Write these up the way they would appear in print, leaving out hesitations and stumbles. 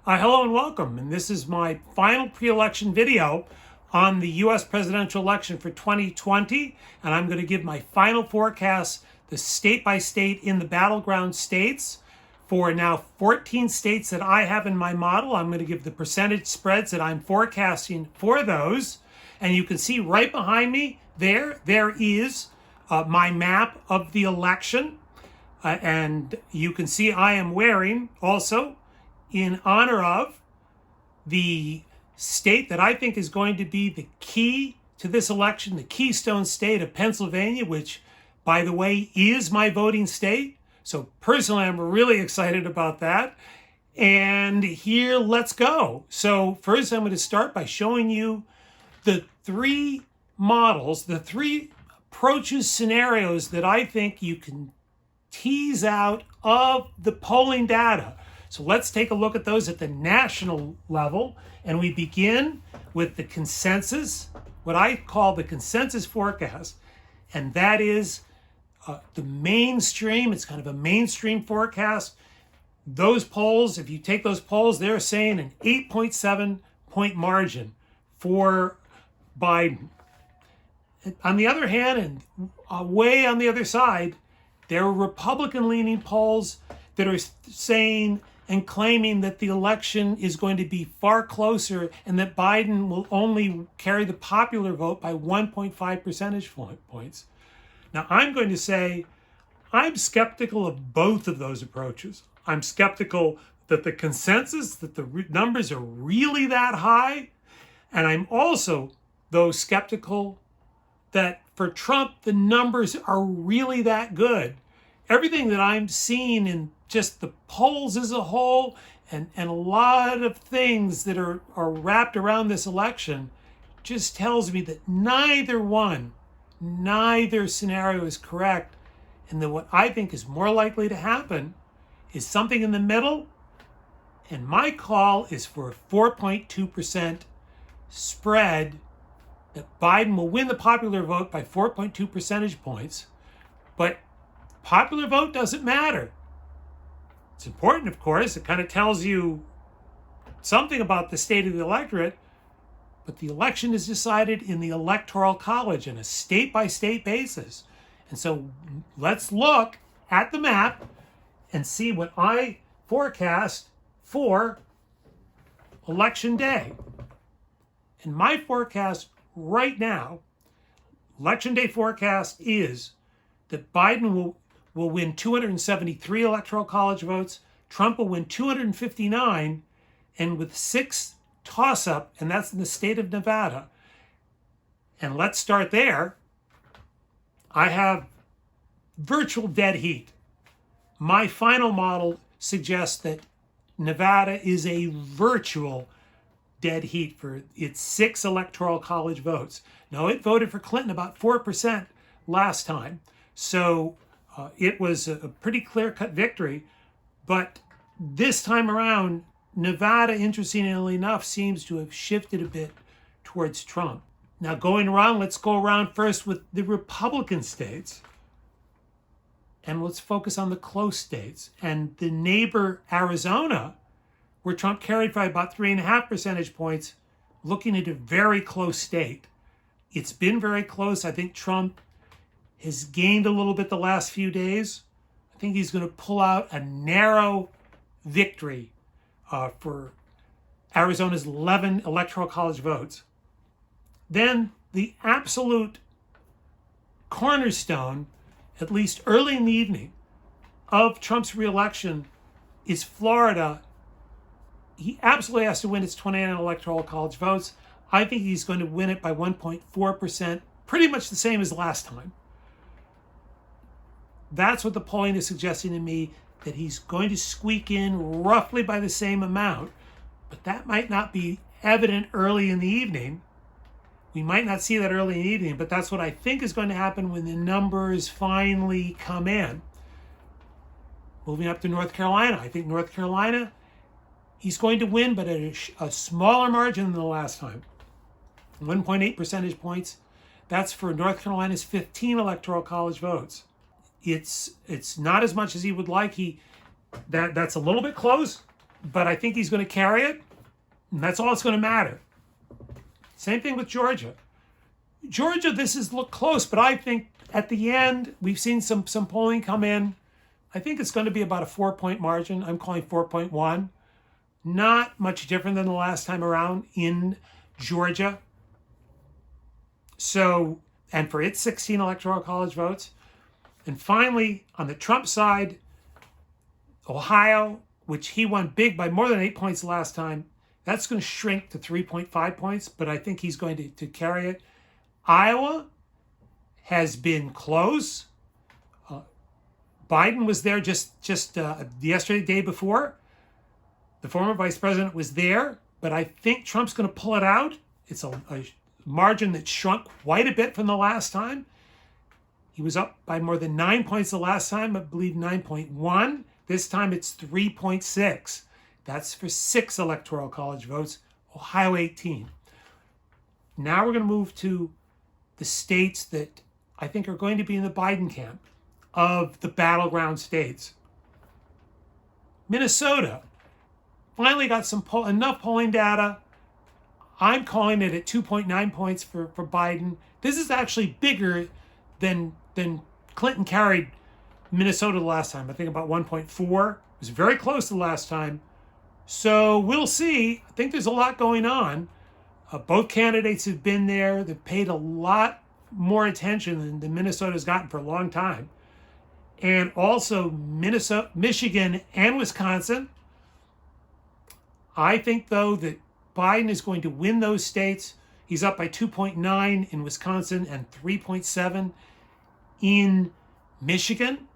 Hello and welcome, and this is my final pre-election video on the U.S. presidential election for 2020, and I'm going to give my final forecast, the state by state in the battleground states for now 14 states that I have in my model. I'm going to give the percentage spreads that I'm forecasting for those, and you can see right behind me there is my map of the election, and you can see I am wearing also, in honor of the state that I think is going to be the key to this election, the keystone state of Pennsylvania, which, by the way, is my voting state. So personally, I'm really excited about that. And here, let's go. So first, I'm going to start by showing you the three models, the three approaches, scenarios that I think you can tease out of the polling data. So let's take a look at those at the national level. And we begin with the consensus, what I call the consensus forecast. And that is the mainstream. It's kind of a mainstream forecast. Those polls, if you take those polls, they're saying an 8.7 point margin for Biden. On the other hand, and way on the other side, there are Republican-leaning polls that are saying and claiming that the election is going to be far closer and that Biden will only carry the popular vote by 1.5 percentage points. Now, I'm going to say I'm skeptical of both of those approaches. I'm skeptical that the consensus, that the numbers are really that high. And I'm also, though, skeptical that for Trump, the numbers are really that good. Everything that I'm seeing in just the polls as a whole and a lot of things that are wrapped around this election just tells me that neither scenario is correct, and that what I think is more likely to happen is something in the middle, and my call is for a 4.2% spread that Biden will win the popular vote by 4.2 percentage points, but popular vote doesn't matter. It's important, of course. It kind of tells you something about the state of the electorate, but the election is decided in the Electoral College on a state-by-state basis. And so let's look at the map and see what I forecast for Election Day. And my forecast right now, Election Day forecast, is that Biden will win 273 Electoral College votes, Trump will win 259, and with 6 toss-up, and that's in the state of Nevada. And let's start there. I have virtual dead heat. My final model suggests that Nevada is a virtual dead heat for its 6 Electoral College votes. Now, it voted for Clinton about 4% last time, so it was a pretty clear-cut victory. But this time around, Nevada, interestingly enough, seems to have shifted a bit towards Trump. Now, going around, let's go around first with the Republican states. And let's focus on the close states. And the neighbor, Arizona, where Trump carried by about 3.5 percentage points, looking at a very close state. It's been very close. I think Trump has gained a little bit the last few days. I think he's going to pull out a narrow victory for Arizona's 11 Electoral College votes. Then the absolute cornerstone, at least early in the evening, of Trump's reelection is Florida. He absolutely has to win its 29 Electoral College votes. I think he's going to win it by 1.4%, pretty much the same as last time. That's what the polling is suggesting to me, that he's going to squeak in roughly by the same amount, but that might not be evident early in the evening. We might not see that early in the evening, but that's what I think is going to happen when the numbers finally come in. Moving up to North Carolina, I think North Carolina, he's going to win, but at a smaller margin than the last time. 1.8 percentage points. That's for North Carolina's 15 Electoral College votes. It's not as much as he would like. That's a little bit close, but I think he's going to carry it, and that's all that's going to matter. Same thing with Georgia. Georgia, this has looked close, but I think at the end, we've seen some polling come in. I think it's going to be about a 4-point margin. I'm calling 4.1. Not much different than the last time around in Georgia. So, and for its 16 Electoral College votes. And finally, on the Trump side, Ohio, which he won big by more than 8 points last time, that's going to shrink to 3.5 points, but I think he's going to carry it. Iowa has been close. Biden was there just yesterday, the day before. The former vice president was there, but I think Trump's going to pull it out. It's a margin that shrunk quite a bit from the last time. He was up by more than 9 points the last time, I believe 9.1. This time it's 3.6. That's for 6 Electoral College votes, Ohio 18. Now we're going to move to the states that I think are going to be in the Biden camp of the battleground states. Minnesota finally got enough polling data. I'm calling it at 2.9 points for Biden. This is actually bigger than Clinton carried Minnesota the last time. I think about 1.4. It was very close the last time. So we'll see. I think there's a lot going on. Both candidates have been there. They've paid a lot more attention than Minnesota's gotten for a long time. And also Minnesota, Michigan, and Wisconsin. I think, though, that Biden is going to win those states. He's up by 2.9 in Wisconsin and 3.7 in Michigan.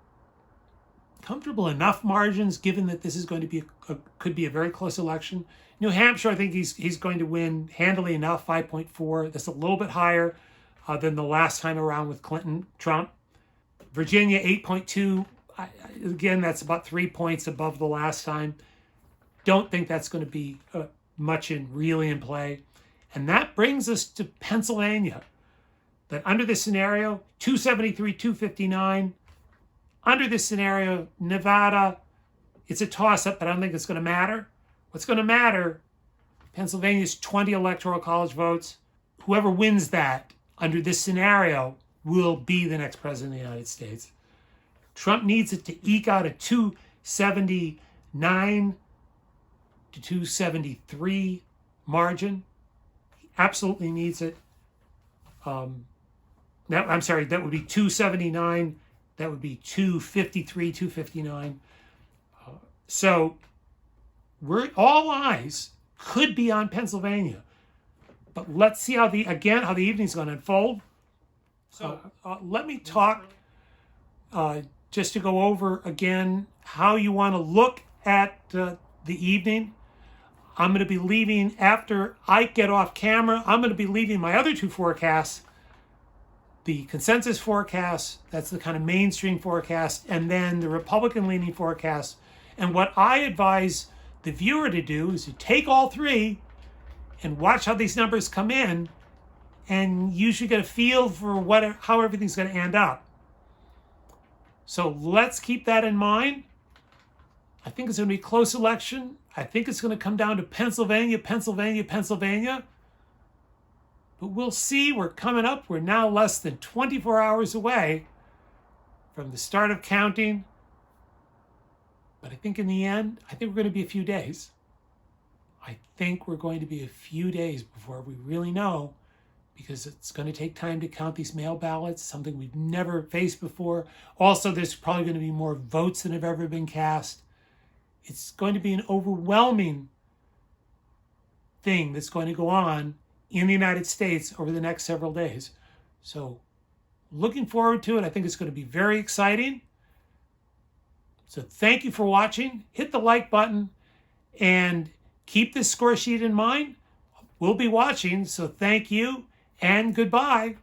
Comfortable enough margins, given that this is going to be could be a very close election. New Hampshire, I think he's going to win handily enough, 5.4. That's a little bit higher than the last time around with Clinton, Trump. Virginia, 8.2. Again, that's about 3 points above the last time. Don't think that's going to be much really in play. And that brings us to Pennsylvania. That under this scenario, 273, 259. Under this scenario, Nevada, it's a toss-up, but I don't think it's going to matter. What's going to matter, Pennsylvania's 20 Electoral College votes. Whoever wins that under this scenario will be the next president of the United States. Trump needs it to eke out a 279 to 273 margin. He absolutely needs it. That would be 279. That would be 253, 259. So all eyes could be on Pennsylvania. But let's see how the evening's going to unfold. So let me talk just to go over again how you want to look at the evening. I'm going to be leaving after I get off camera. I'm going to be leaving my other two forecasts, the consensus forecast, that's the kind of mainstream forecast, and then the Republican-leaning forecast. And what I advise the viewer to do is to take all three and watch how these numbers come in, and you should get a feel for how everything's going to end up. So let's keep that in mind. I think it's going to be a close election. I think it's going to come down to Pennsylvania. But we'll see. We're coming up. We're now less than 24 hours away from the start of counting. But I think in the end, I think we're going to be a few days. I think we're going to be a few days before we really know, because it's going to take time to count these mail ballots, something we've never faced before. Also, there's probably going to be more votes than have ever been cast. It's going to be an overwhelming thing that's going to go on in the United States over the next several days. So looking forward to it. I think it's going to be very exciting. So thank you for watching. Hit the like button and keep this score sheet in mind. We'll be watching, so thank you and goodbye.